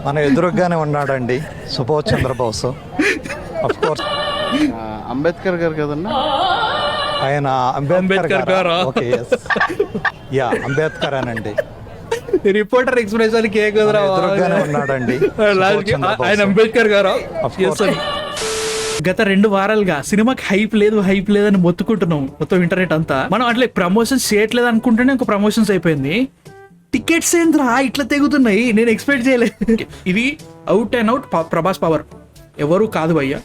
మన ఎదురుగానే ఉన్నాడండి సుభాష్ చంద్రబోస్. ఆఫ్ కోర్స్ అంబేద్కర్ గారు కదన్నా. ఆయన అంబేద్కర్ గారా? ఓకే, యా అంబేద్కర్ అనండి. రిపోర్టర్ ఎక్స్ప్రెషన్ కి ఎదురుగానే ఉన్నాడండి ఆయన అంబేద్కర్ గారా? గత 2 వారాలుగా సినిమాకి హైప్ లేదని మొత్తుకుంటున్నాం మొత్తం ఇంటర్నెట్ అంతా. మనం అట్లా ప్రమోషన్స్ చేయట్లేదు అనుకుంటేనే ఒక ప్రమోషన్స్ అయిపోయింది. టికెట్స్ ఏంద్రా ఇట్లా తెగుతున్నాయి, నేను ఎక్స్పెక్ట్ చేయలేదు. ఇది out and out Prabhas power, ఎవరు కాదు భయ్య,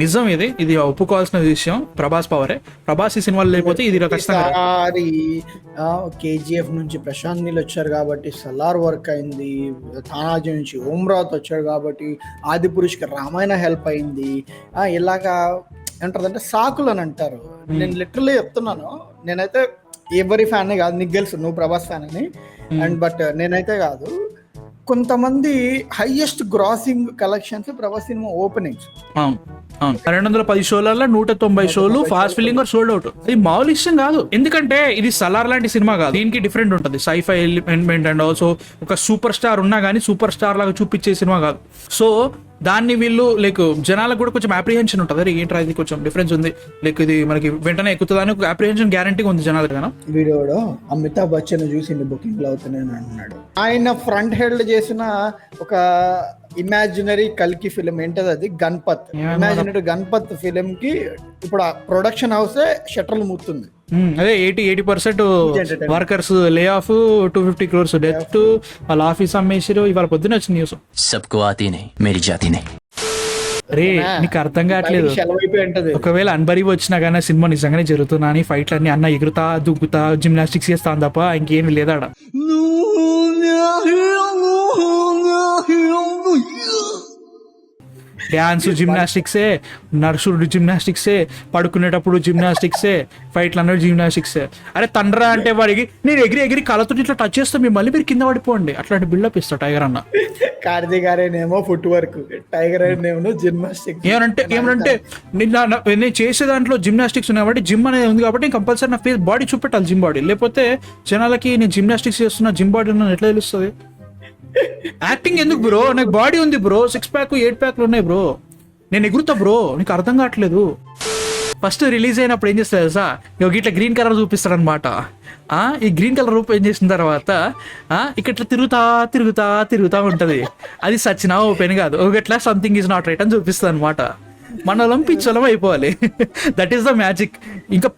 నిజం. ఇది ఒప్పుకోవాల్సిన విషయం. ప్రభాస్ పవరే. ప్రభాస్ ఈ సినిమాలు లేకపోతే ఇది ఖచ్చితంగా. కేజీఎఫ్ నుంచి ప్రశాంత్ నీల్ వచ్చారు కాబట్టి సలార్ వర్క్ అయింది, తానాజీ నుంచి ఓమ్రాత్ వచ్చాడు కాబట్టి ఆది పురుష్కి రామాయణ హెల్ప్ అయింది. ఇలాగా ఏంటంటే సాకులు అని అంటారు. నేను లిటరల్లీ చెప్తున్నాను, నేనైతే ఎవరి ఫ్యాన్ కాదు, నీకు తెలుసు నువ్వు ప్రభాస్ ఫ్యాన్ అని. అండ్ బట్ నేనైతే కాదు, కొంతమంది highest grossing collections Prabhas cinema openings. 210 షోలలో 190 షోలు ఫాస్ట్ ఫిల్లింగ్ సోల్డ్ అవుట్. ఇది మామూలు విషయం కాదు, ఎందుకంటే ఇది సలార్ లాంటి సినిమా కాదు. దీనికి డిఫరెంట్ ఉంటుంది, సైఫై ఎలిమెంట్ అండ్ ఆల్సో ఒక సూపర్ స్టార్ ఉన్నా కానీ సూపర్ స్టార్ లాగా చూపించే సినిమా కాదు. సో దాన్ని వీళ్ళు జనాలకు కూడా కొంచెం అప్రిహెన్షన్ ఉంటుంది, అరే ఏంట్రా ఇది కొంచెం డిఫరెన్స్ ఉంది, ఇది మనకి వెంటనే ఎక్కుతుంది అని ఒక అప్రిహెన్షన్ గ్యారంటీగా ఉంది జనాలకు. కదా వీడియోలో అమితాబ్ బచ్చన్ చూసి బుకింగ్ లో అవుతున్నాయని అంటున్నాడు. ఆయన ఫ్రంట్ హెల్డ్ చేసిన ఒక ఇమాజినరీ కల్కి ఫిలిం ఏంటది, అది గణపత్. ఇమాజినరీ గణపత్ ఫిలిం కి ఇప్పుడు ప్రొడక్షన్ హౌసే షట్టర్లు మూతుంది. అదే 80% workers lay off, 250 crores death, వాళ్ళ ఆఫీస్ అమ్మేసారు. ఇవాళ పొద్దున వచ్చిన న్యూస్. రే నీకు అర్థం కావట్లేదు, ఒకవేళ అన్బరీ వచ్చినా కానీ సినిమా నిజంగానే జరుగుతున్నా అని ఫైట్లన్నీ అన్న ఎగురుతా దుగ్గుతా జిమ్నాస్టిక్స్ చేస్తాను తప్ప ఇంకేమి లేదాడ. డ్యాన్స్ జిమ్నాస్టిక్సే, నర్సుడు జిమ్నాస్టిక్సే, పడుకునేటప్పుడు జిమ్నాస్టిక్సే, ఫైట్లు అన్నాడు జిమ్నాస్టిక్సే. అరే తండ్రా అంటే వాడికి నేను ఎగిరి కళ్ళతో ఇట్లా టచ్ చేస్తాం, మళ్ళీ మీరు కింద పడిపోండి అట్లాంటి బిల్డప్ ఇస్తాడు టైగర్ అన్న. కార్తీక్ గారేనేమో ఫుట్ వర్క్, టైగర్ ఏమో జిమ్నాస్టిక్స్. ఏమనంటే నేను చేసే దాంట్లో జిమ్నాస్టిక్స్ ఉన్నాయి కాబట్టి, జిమ్ అనేది ఉంది కాబట్టి కంపల్సరీ నా ఫేస్ బాడీ చూపెట్టాలి, జిమ్ బాడీ. లేకపోతే జనాలకి నేను జిమ్నాస్టిక్స్ చేస్తున్నా జిమ్ బాడీ ఉన్నాను ఎట్లా తెలుస్తుంది? యాక్టింగ్ ఎందుకు బ్రో, నాకు బాడీ ఉంది బ్రో, 6 pack 8 pack ఉన్నాయి బ్రో, నేను ఎగురుతా బ్రో, నీకు అర్థం కావట్లేదు. ఫస్ట్ రిలీజ్ అయినప్పుడు ఏం చేస్తారు తెలుసా, ఇట్లా గ్రీన్ కలర్ చూపిస్తాడు అనమాట. ఈ గ్రీన్ కలర్ రూప్ ఏం చేసిన తర్వాత ఇక్కడ తిరుగుతా ఉంటది. అది సచ్చినా ఓపెన్ కాదు, ఒకట్లా సంథింగ్ ఈజ్ నాట్ రైట్ అని చూపిస్తుంది అనమాట. మనలం పిచ్చలం అయిపోవాలి. That is the magic. ఇంకా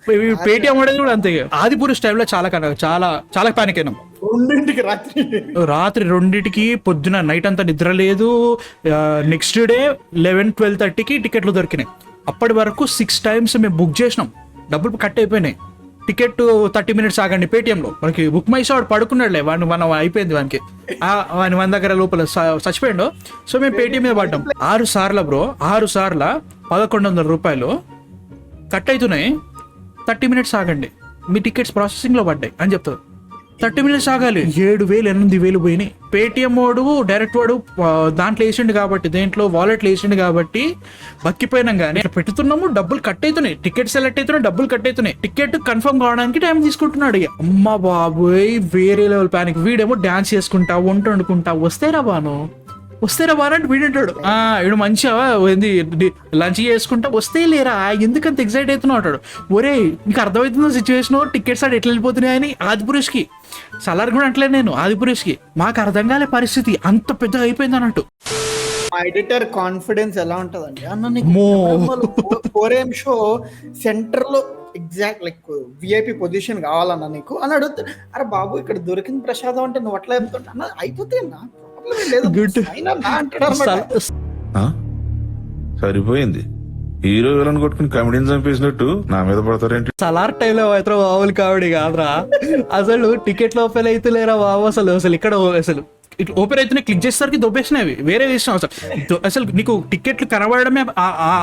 పేటిఎం అనేది కూడా అంతే. ఆది పురుష్ టైంలో చాలా పానిక్ అయినాం. రాత్రి 2కి పొద్దున నైట్ అంతా నిద్ర లేదు. నెక్స్ట్ డే 11-12:30కి టికెట్లు దొరికినాయి. అప్పటి వరకు 6 times మేము బుక్ చేసినాం, డబ్బులు కట్ అయిపోయినాయి. టికెట్ 30 minutes ఆగండి పేటిఎంలో. మనకి బుక్ మై షో వాడు పడుకున్నాడులే, మనం అయిపోయింది వానికి, వాని 100 దగ్గర లోపల చచ్చిపోయాడు. సో మేము పేటిఎం మీద పడ్డాం. 6 సార్లు బ్రో, 6 సార్ల 1100 రూపాయలు కట్ అవుతున్నాయి. 30 minutes ఆగండి, మీ టికెట్స్ ప్రాసెసింగ్లో పడ్డాయి అని చెప్తారు. 30 minutes ఆగాలి. 7,000-8,000 పోయినాయి. పేటిఎం వాడు డైరెక్ట్ వాడు దాంట్లో వేసిండు కాబట్టి, దేంట్లో వాలెట్లో వేసిండు కాబట్టి బక్కిపోయినాం. కానీ పెట్టుతున్నాము, డబ్బులు కట్ అవుతున్నాయి, టికెట్ సెలెక్ట్ అవుతున్నాయి, డబ్బులు కట్ అవుతున్నాయి. టికెట్ కన్ఫర్మ్ కావడానికి టైం తీసుకుంటున్నాడు. అమ్మ బాబోయ్, వేరే లెవెల్ ప్యానిక్. వీడేమో డాన్స్ చేసుకుంటా, వంట వండుకుంటా, వస్తేరా బాను అంటే వీడింటాడు. వీడు మంచిగా లంచ్ చేసుకుంటా, వస్తే లేరా ఎందుకంత ఎక్సైట్ అవుతున్నావు అంటాడు. ఒరే నీకు అర్థమవుతుందో సిచ్యువేషన్, టికెట్స్ ఎట్లా వెళ్ళిపోతున్నాయని. ఆదిపురుష్కి సలార్ కూడా అంటలేదు నేను, ఆదిపురుష్కి మాకు అర్థం కాలే పరిస్థితి, అంత పెద్దగా అయిపోయింది అన్నట్టు. ఎడిటర్ కాన్ఫిడెన్స్ ఎలా ఉంటదండి అన్న, 4AM షో సెంటర్ లో ఎగ్జాక్ట్ విఐపి పొజిషన్ కావాలన్నా నీకు అని అడుగుతా. అరే బాబు ఇక్కడ దొరికింది ప్రసాదం అంటే నువ్వు అట్లా చెప్తుంటా అన్న, అయిపోతే సరిపోయింది. హీరో విలన్ కొట్టుకుని కమెడీని చంపేసినట్టు నా మీద పడతారేంటి? సలార్ టైంలో మాత్రం మామూలు కామెడీ కాదురా అసలు. టికెట్ లోపల అయితే లేరా బాబు, అసలు ఇక్కడ ఓపెన్ అయితేనే క్లిక్ చేసేసరికి దొబ్బేసినవి వేరే విషయం. అసలు నీకు టికెట్లు కనబడమే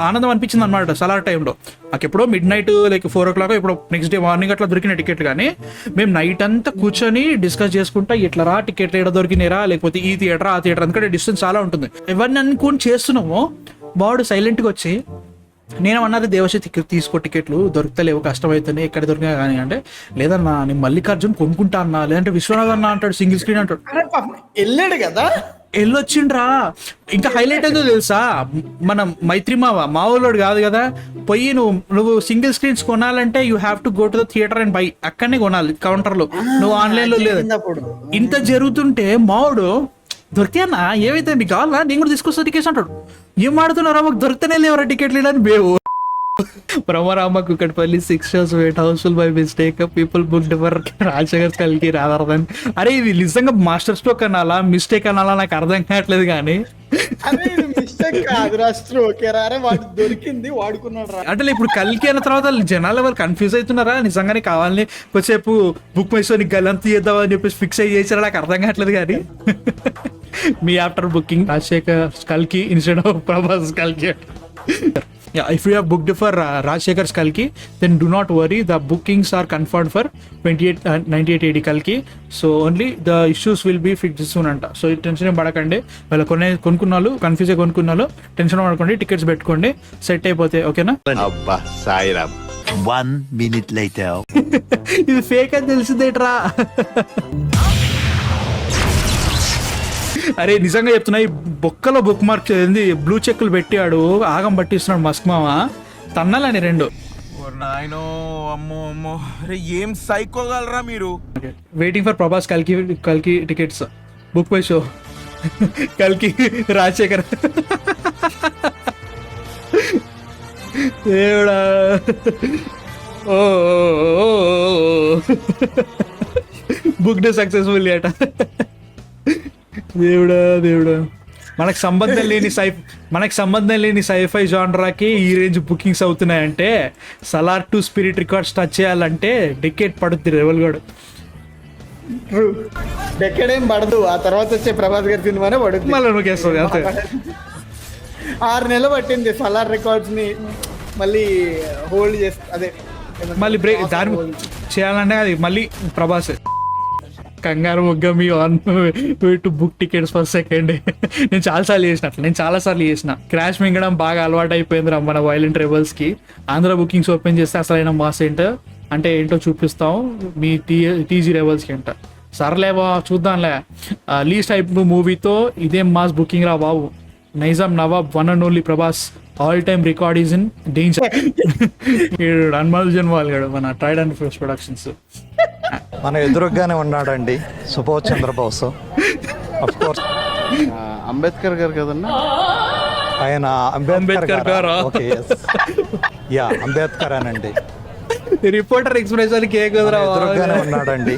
ఆనందం అనిపించింది అనమాట సలార్ టైంలో. నాకు ఎప్పుడో midnight 4 o'clock ఇప్పుడు నెక్స్ట్ డే మార్నింగ్ అట్లా దొరికిన టికెట్లు. కానీ మేము నైట్ అంతా కూర్చొని డిస్కస్ చేసుకుంటా, ఇట్లా రా టికెట్లు ఎక్కడ దొరికినారా, లేకపోతే ఈ థియేటర్ ఆ థియేటర్, ఎందుకంటే డిస్టెన్స్ చాలా ఉంటుంది. ఎవరిని అనుకుని చేస్తున్నామో వాడు సైలెంట్గా వచ్చి, నేనేమన్నది దేవశతి తీసుకో టికెట్లు దొరుకుతలేవు, కష్టమవుతుంది, ఎక్కడ దొరికినా కానీ అంటే, లేదన్నా నేను మల్లికార్జున్ కొనుక్కుంటా అన్నా, లేదంటే విశ్వనాథ్ అన్న అంటాడు, సింగిల్ స్క్రీన్ అంటాడు. వెళ్ళాడు కదా వెళ్ళొచ్చిండ్రా. ఇంకా హైలైట్ ఏదో తెలుసా, మనం మైత్రి మావోలోడు కాదు కదా, పోయి నువ్వు సింగిల్ స్క్రీన్స్ కొనాలంటే you have to go to the theatre and by, అక్కడనే కొనాలి కౌంటర్ లో, నువ్వు ఆన్లైన్ లో లేదు. అప్పుడు ఇంత జరుగుతుంటే మావుడు దొరికానా ఏమైతే మీకు కావాలా నేను కూడా తీసుకొస్తా టికెట్స్ అంటాడు. ఏం ఆడుతున్నారా, మాకు దొరికితేనే లేవరా టికెట్లు అని బేవు. Pramarama Kukatpalli 6 shows wait houseful by mistake. People booked for Rajshekar Kalki rather than. అరే ఇది నిజంగా మాస్టర్ స్ట్రోక్ అనాలా మిస్టేక్ అనాలా నాకు అర్థం కావట్లేదు కానీ మిస్టేక్ కాదురా, స్ట్రోక్ అరే వాడు దొరికింది వాడుకున్నాడు రా. అంటే ఇప్పుడు కల్కి అన్న తర్వాత జనాలు ఎవరు కన్ఫ్యూజ్ అవుతున్నారా, నిజంగానే కావాలని కొద్దిసేపు బుక్ మైసో నీకు గల్లం తీద్దాం అని చెప్పేసి ఫిక్స్ అయ్యి చేసారా, నాకు అర్థం కావట్లేదు కానీ. మీ ఆఫ్టర్ బుకింగ్ రాజశేఖర్ కల్కి ఇన్స్టెడ్ ఆఫ్ ప్రభాస్ కల్కి. Yeah, if you have booked for Rajshekhar's Kalki, then do not worry. The bookings are confirmed for 98 AD Kalki. So only the issues will be fixed soon anta. So tension పడకండి. వాళ్ళ కొనుక్కున్నాళ్ళు confuse అయ్యి కొనుక్కున్నాళ్ళు tension పడకండి, tickets పెట్టుకోండి, set అయిపోతాయి. ఓకేనా? అబ్బా Sairam. 1 minute later. ఇది fake అని తెలిసిందేట్రా. అరే నిజంగా చెప్తున్నా, ఈ బొక్కలో బుక్ మార్క్ ఏంది బ్లూ చెక్కులు పెట్టాడు, ఆగం పట్టిస్తున్నాడు మస్క్ మామ, తన్నాలని 2. నాయనో అమ్మో అమ్మో, అరే ఏం సైకోగలరా మీరు. వెయిటింగ్ ఫర్ ప్రభాస్ కల్కి టికెట్స్, బుక్ మై షో కల్కి రాజశేఖర్. దేవుడా ఓ బుక్ డే సక్సెస్ఫుల్ అట. దేవుడా మనకు సంబంధం లేని సైఫై జానరాకి ఈ రేంజ్ బుకింగ్స్ అవుతున్నాయంటే, సలార్ 2 స్పిరిట్ రికార్డ్స్ టచ్ చేయాలంటే డెకేడ్ పడుతుంది. రెవల్ గడు డెకేడ్ ఏం పడదు, ఆ తర్వాత వచ్చే ప్రభాస్ గారి సినిమానే పడుతుంది. మళ్ళీ నొక్కేస్తుంది అంతే. 6 నెలలు పట్టింది సలార్ రికార్డ్స్ ని మళ్ళీ హోల్డ్ చేస్తా, అదే మళ్ళీ బ్రేక్ దాని చేయాలంటే అది మళ్ళీ ప్రభాస్ కంగారు మొగ్గ me on to book tickets for second. నేను చాలాసార్లు చేసిన క్రాష్ మింగడం బాగా అలవాటు అయిపోయింది రా మన వైలెంట్ రెబల్స్ కి. ఆంధ్ర బుకింగ్స్ ఓపెన్ చేస్తే అసలైన మాస్ అంటే ఏంటో చూపిస్తాం మీ టీజీ రెబల్స్ కి అంట. సర్లేవా చూద్దాంలే, లీస్ట్ టైప్ మూవీతో ఇదేం మాస్ బుకింగ్ రా బాబు. Nizam nawab one and only Prabhas all time record is in danger. అన్మల్ జన్వాల్ గడు మన ట్రైడ్ అండ్ ఫోర్స్ ప్రొడక్షన్స్ మన ఎదురుగానే ఉన్నాడండి సుభాష్ చంద్రబోస్. అఫ్ కోర్స్ అంబేద్కర్ గారు కదన్నా, ఆయన అంబేద్కర్ గారా? ఓకే యా అంబేద్కర్ అనండి. రిపోర్టర్ ఎక్స్ప్రెషన్ కేక్ ఎదురుగానే ఉన్నాడండి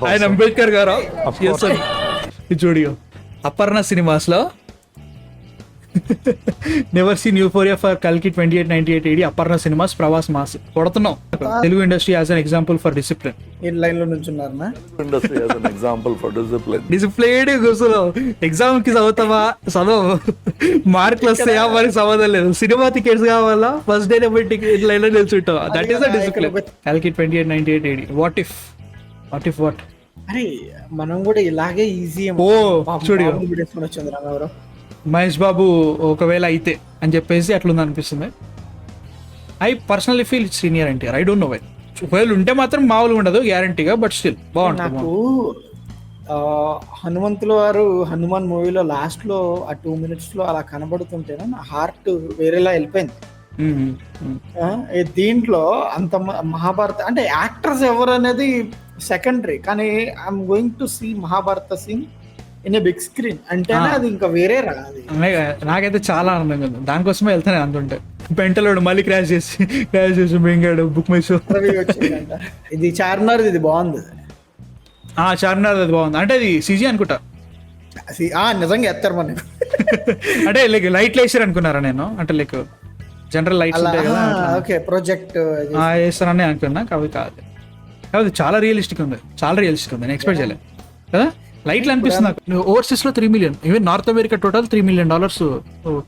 ఆయన అంబేద్కర్ గారా? Of course. చూడియో అపర్ణ సినిమాస్ లో నెవర్ సీన్ యూఫోరియా ఫర్ కల్కి 2898 AD Aparna cinemas Prabhas mass కొడుతున్నాం. Telugu industry as an example for discipline. ఈ లైన్ లో నుంచున్నారనా? డిసిప్లైన్ కూర్చో, ఎగ్జామ్ కి చదువుతావా చదవు, మార్కులు వస్తాయా మరి సంబంధం లేదు, సినిమా టికెట్స్ కావాలా ఫస్ట్ డే టికెట్ లైన్ లో నిల్చుంటావా, దట్ ఈస్ ద డిసిప్లిన్. కల్కి 2898 AD. వాట్ ఇఫ్ అరే మనం కూడా ఇలాగే ఈజీ చూడు వచ్చింది మహేష్ బాబు ఒకవేళ అయితే అని చెప్పేసి అట్లుంది అనిపిస్తుంది. I personally feel senior NTR. I don't know why. ఒకవేళ ఉంటే మాత్రం మామూలుగా ఉండదు గ్యారంటీగా, బట్ స్టిల్ బాగుంటుంది. నాకు హనుమంతుల వారు హనుమాన్ మూవీలో లాస్ట్ లో ఆ 2 minutes లో అలా కనబడుతుంటేనే నా హార్ట్ వేరేలా వెళ్ళిపోయింది. దీంట్లో అంత మహాభారత అంటే యాక్టర్స్ ఎవరు అనేది సెకండరీ, కానీ I'm going to see Mahabharata scene in a big screen అంటేనే అది ఇంకా వేరే రాదు. నాకైతే చాలా ఆనందంగా ఉంది, దానికోసమే వెళ్తానే అంటుంటే. పెంటలోడు మళ్ళీ క్రాష్ చేసి బెంగాడు బుక్ మై షో ఇది చార్మినార్, ఇది బాగుంది. చార్మినార్ అది బాగుంది అంటే అది సీజీ అనుకుంటా. నిజంగా ఎత్తారు మన అంటే లైక్ లైట్లు వేసారు అనుకున్నారా నేను, అంటే లైక్ జనరల్ లైట్స్ ఉంటాయి కదా, ఓకే ప్రొజెక్ట్ వేస్తారని అనుకున్నా. కాబట్టి చాలా రియలిస్టిక్ ఉంది నేను ఎక్స్పెక్ట్ చేయలేదు కదా. లైట్లు అనిపిస్తుంది ఓవర్సీస్ లో 3 million, even north America total $3 million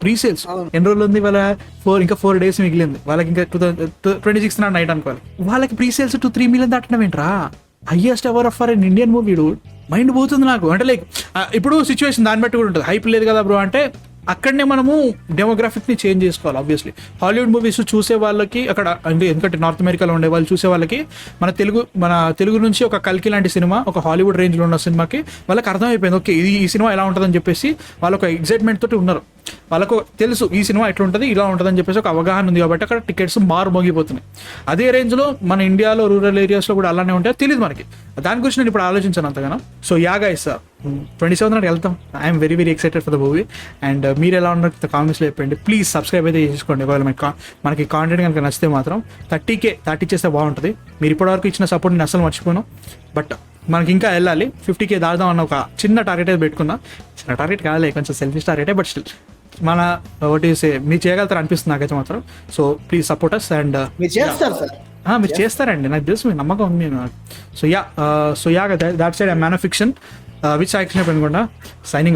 pre sales. ఎన్ని రోజులు ఉంది వాళ్ళ? ఇంకా 4 days మిగిలింది వాళ్ళకి, ఇంకా 26th నైట్ అనుకోవాలి. వాళ్ళకి ప్రీ సేల్స్ 3 million దాటడం ఏంట్రా? Highest ever for an Indian movie. Mind పోతుంది నాకు. అంటే లైక్ ఇప్పుడు సిచ్యువేషన్ దాన్ని బట్టి కూడా ఉంటుంది. హైప్ లేదు కదా బ్రో అంటే అక్కడనే మనము డెమోగ్రాఫిక్ని చేంజ్ చేసుకోవాలి. ఆబ్వియస్లీ హాలీవుడ్ మూవీస్ చూసే వాళ్ళకి అక్కడ అంటే ఎందుకంటే నార్త్ అమెరికాలో ఉండే వాళ్ళు చూసే వాళ్ళకి మన తెలుగు నుంచి ఒక కల్కి లాంటి సినిమా ఒక హాలీవుడ్ రేంజ్లో ఉన్న సినిమాకి వాళ్ళకి అర్థమైపోయింది, ఓకే ఇది ఈ సినిమా ఎలా ఉంటుందని చెప్పేసి వాళ్ళు ఒక ఎగ్జైట్మెంట్ తోటి ఉన్నారు. వాళ్ళకు తెలుసు ఈ సినిమా ఎట్లా ఉంటుంది ఇలా ఉంటుందని చెప్పేసి ఒక అవగాహన ఉంది కాబట్టి అక్కడ టికెట్స్ మోగిపోతున్నాయి. అదే రేంజ్లో మన ఇండియాలో రూరల్ ఏరియాస్లో కూడా అలానే ఉంటాయో తెలియదు మనకి. దాని గురించి నేను ఇప్పుడు ఆలోచించాను అంతగానో. సో యా గైస్ 27th నాడు వెళ్తాం. I'm very very excited for the movie. And మీరు ఎలా ఉన్నారు కామెంట్స్లో చెప్పండి. ప్లీజ్ సబ్స్క్రైబ్ అయితే చేసుకోండి ఒకవేళ మనకి కాంటెంట్ కనుక నచ్చితే మాత్రం. 30K చేస్తే బాగుంటుంది. మీరు ఇప్పటివరకు ఇచ్చిన సపోర్ట్ నేను అసలు మర్చిపోను. బట్ మనకి ఇంకా వెళ్ళాలి. 50K దాదాం అన్న ఒక చిన్న టార్గెట్ అయితే పెట్టుకున్నా. చిన్న టార్గెట్ కావాలి, కొంచెం సెల్ఫిష్ టార్గెటే, బట్ స్టిల్ మన ఒకటి మీరు చేయగలుగుతారు అనిపిస్తుంది నాకైతే మాత్రం. So please support us. And మీరు చేస్తారు సార్, మీరు చేస్తారండి, నాకు తెలుసు, మీ నమ్మకం ఉంది నాకు. So yeah that side man of fiction which action అనుకుంటా సైనింగ్